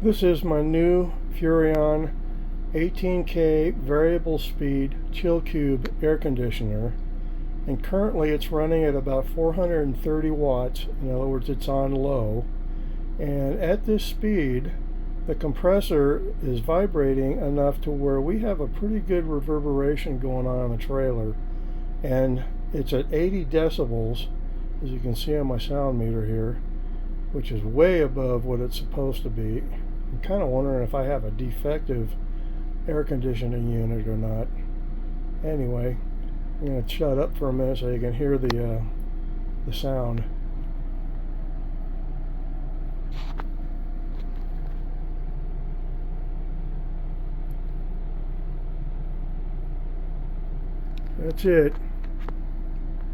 This is my new Furrion 18K variable speed Chill Cube air conditioner, and currently it's running at about 430 watts. In other words, it's on low, and at this speed the compressor is vibrating enough to where we have a pretty good reverberation going on the trailer, and it's at 80 decibels, as you can see on my sound meter here, which is way above what it's supposed to be. I'm kind of wondering if I have a defective air conditioning unit or not. Anyway, I'm going to shut up for a minute so you can hear the sound. That's it.